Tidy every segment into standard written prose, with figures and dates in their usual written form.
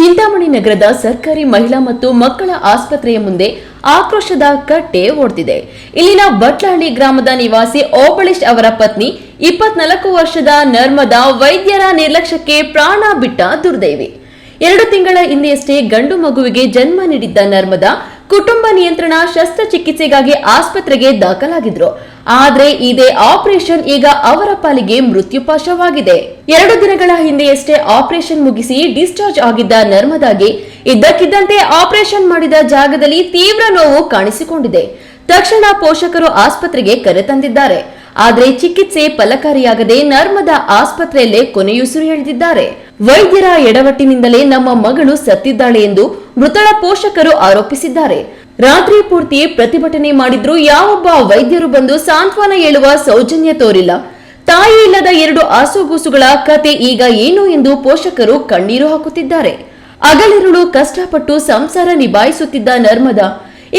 ಚಿಂತಾಮಣಿ ನಗರದ ಸರ್ಕಾರಿ ಮಹಿಳಾ ಮತ್ತು ಮಕ್ಕಳ ಆಸ್ಪತ್ರೆಯ ಮುಂದೆ ಆಕ್ರೋಶದ ಕಟ್ಟೆ ಒಡೆದಿದೆ. ಇಲ್ಲಿನ ಬಟ್ಲಹಳ್ಳಿ ಗ್ರಾಮದ ನಿವಾಸಿ ಓಬಳೇಶ್ ಅವರ ಪತ್ನಿ 24 ವರ್ಷದ ನರ್ಮದಾ ವೈದ್ಯರ ನಿರ್ಲಕ್ಷ್ಯಕ್ಕೆ ಪ್ರಾಣ ಬಿಟ್ಟ ದುರ್ದೈವಿ. 2 ತಿಂಗಳ ಹಿಂದೆಯಷ್ಟೇ ಗಂಡು ಮಗುವಿಗೆ ಜನ್ಮ ನೀಡಿದ್ದ ನರ್ಮದಾ ಕುಟುಂಬ ನಿಯಂತ್ರಣ ಶಸ್ತ್ರಚಿಕಿತ್ಸೆಗಾಗಿ ಆಸ್ಪತ್ರೆಗೆ ದಾಖಲಾಗಿದ್ರು. ಆದ್ರೆ ಇದೇ ಆಪರೇಷನ್ ಈಗ ಅವರ ಪಾಲಿಗೆ ಮೃತ್ಯುಪಾಶವಾಗಿದೆ. 2 ದಿನಗಳ ಹಿಂದೆಯಷ್ಟೇ ಆಪರೇಷನ್ ಮುಗಿಸಿ ಡಿಸ್ಚಾರ್ಜ್ ಆಗಿದ್ದ ನರ್ಮದಾಗೆ ಇದ್ದಕ್ಕಿದ್ದಂತೆ ಆಪರೇಷನ್ ಮಾಡಿದ ಜಾಗದಲ್ಲಿ ತೀವ್ರ ನೋವು ಕಾಣಿಸಿಕೊಂಡಿದೆ. ತಕ್ಷಣ ಪೋಷಕರು ಆಸ್ಪತ್ರೆಗೆ ಕರೆತಂದಿದ್ದಾರೆ. ಆದರೆ ಚಿಕಿತ್ಸೆ ಫಲಕಾರಿಯಾಗದೆ ನರ್ಮದಾ ಆಸ್ಪತ್ರೆಯಲ್ಲೇ ಕೊನೆಯುಸಿರು ಎಳೆದಿದ್ದಾರೆ. ವೈದ್ಯರ ಎಡವಟ್ಟಿನಿಂದಲೇ ನಮ್ಮ ಮಗಳು ಸತ್ತಿದ್ದಾಳೆ ಎಂದು ಮೃತಳ ಪೋಷಕರು ಆರೋಪಿಸಿದ್ದಾರೆ. ರಾತ್ರಿ ಪೂರ್ತಿ ಪ್ರತಿಭಟನೆ ಮಾಡಿದ್ರೂ ಯಾವೊಬ್ಬ ವೈದ್ಯರು ಬಂದು ಸಾಂತ್ವನ ಹೇಳುವ ಸೌಜನ್ಯ ತೋರಿಲ್ಲ. ತಾಯಿ ಇಲ್ಲದ 2 ಆಸುಗೂಸುಗಳ ಕತೆ ಈಗ ಏನು ಎಂದು ಪೋಷಕರು ಕಣ್ಣೀರು ಹಾಕುತ್ತಿದ್ದಾರೆ. ಹಗಲಿರುಳು ಕಷ್ಟಪಟ್ಟು ಸಂಸಾರ ನಿಭಾಯಿಸುತ್ತಿದ್ದ ನರ್ಮದಾ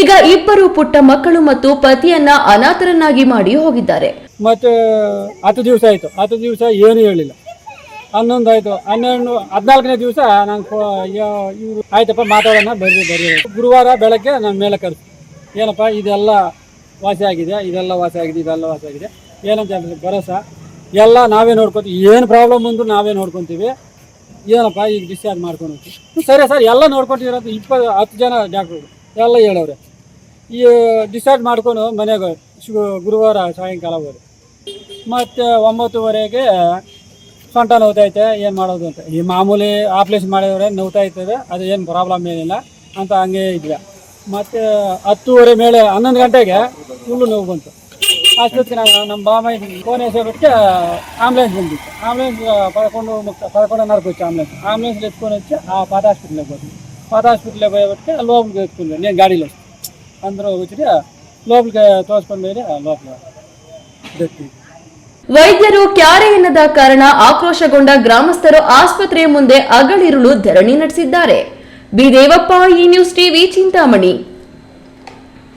ಈಗ 2 ಪುಟ್ಟ ಮಕ್ಕಳು ಮತ್ತು ಪತಿಯನ್ನ ಅನಾಥರನ್ನಾಗಿ ಮಾಡಿ ಹೋಗಿದ್ದಾರೆ. ಮತ್ತೆ 10 ದಿವಸ ಆಯ್ತು. 10 ದಿವಸ ಏನು ಹೇಳಿಲ್ಲ. 11 ಆಯ್ತು. 14ನೇ ದಿವಸ ನಾನು ಇವರು ಆಯ್ತಪ್ಪ ಮಾತಾಡೋಣ ಬರ್ರಿ ಗುರುವಾರ ಬೆಳಗ್ಗೆ ನಾನು ಮೇಲೆ ಕರೆದು ಏನಪ್ಪ ಇದೆಲ್ಲ ವಾಸಿ ಆಗಿದೆ, ಇದೆಲ್ಲ ವಾಸಿ ಆಗಿದೆ ಏನಂತ ಹೇಳಿದ್ರೆ ಭರೋಸಾ ಎಲ್ಲ ನಾವೇ ನೋಡ್ಕೊತೀವಿ, ಏನು ಪ್ರಾಬ್ಲಮ್ ಬಂದು ನಾವೇ ನೋಡ್ಕೊತೀವಿ, ಏನಪ್ಪ ಈಗ ಡಿಸ್ಚಾರ್ಜ್ ಮಾಡ್ಕೊಂಡು ಹೋಗ್ತೀವಿ. ಸರಿ ಸರ್ ಎಲ್ಲ ನೋಡ್ಕೊಟ್ಟಿರೋದು 10 ಜನ ಡಾಕ್ಟ್ರು ಎಲ್ಲ ಹೇಳವ್ರೆ. ಈ ಡಿಸ್ಚಾರ್ಜ್ ಮಾಡ್ಕೊಂಡು ಮನೆಗೆ ಗುರುವಾರ ಸಾಯಂಕಾಲ ಹೋದೆ. ಮತ್ತು 9:30ಗೆ ಸೊಂಟ ನೋವ್ತೈತೆ, ಏನು ಮಾಡೋದು ಅಂತ. ಈ ಮಾಮೂಲಿ ಆಪ್ರೇಷನ್ ಮಾಡಿದ್ರೆ ನೋವ್ತಾ ಇರ್ತದೆ, ಅದು ಏನು ಪ್ರಾಬ್ಲಮ್ ಏನಿಲ್ಲ ಅಂತ ಹಂಗೆ ಇದ್ವಿ. ಮತ್ತು 10:30 ಮೇಲೆ 11 ಗಂಟೆಗೆ ಫುಲ್ಲು ನೋವು ಬಂತು. ಆಸ್ಪತ್ರೆ ನಮ್ಮ ಬಾಮ ಫೋನ್ ಬಿಟ್ಟು ಆಂಬುಲೆನ್ಸ್ ಬಂದಿತ್ತು. ಆಂಬುಲೆನ್ಸ್ ಪಡ್ಕೊಂಡು ನರ್ಕೋச்சு ಆಂಬುಲೆನ್ಸ್ ಎತ್ಕೊಂಡು వచ్చి ಆ ಪಾದ ಹಾಸ್ಪಿಟ್ಲಿಗೆ ಹೋದ್ವಿ. ಪಾದ ಹಾಸ್ಪಿಟ್ಲಿಗೆ ಹೋಗ್ಬಿಟ್ಟು ಲೋಪಲಿಗೆ ಎತ್ಕೊಂಡ್ವಿ. నేను ಗಾಡಿలో అందరూ వచ్చి ಲೋಪಲಿಗೆ ತೋರಿಸ್ಕೊಂಡು ಮೇಲೆ ಲೋಪಲ ದತ್ತಿ. ವೈದ್ಯರು ಕ್ಯಾರೆ ಎನ್ನದ ಕಾರಣ ಆಕ್ರೋಶಗೊಂಡ ಗ್ರಾಮಸ್ಥರು ಆಸ್ಪತ್ರೆಯ ಮುಂದೆ ಹಗಲಿರುಳು ಧರಣಿ ನಡೆಸಿದ್ದಾರೆ. ಬಿ ದೇವಪ್ಪ, ಈ ನ್ಯೂಸ್ ಟಿವಿ, ಚಿಂತಾಮಣಿ.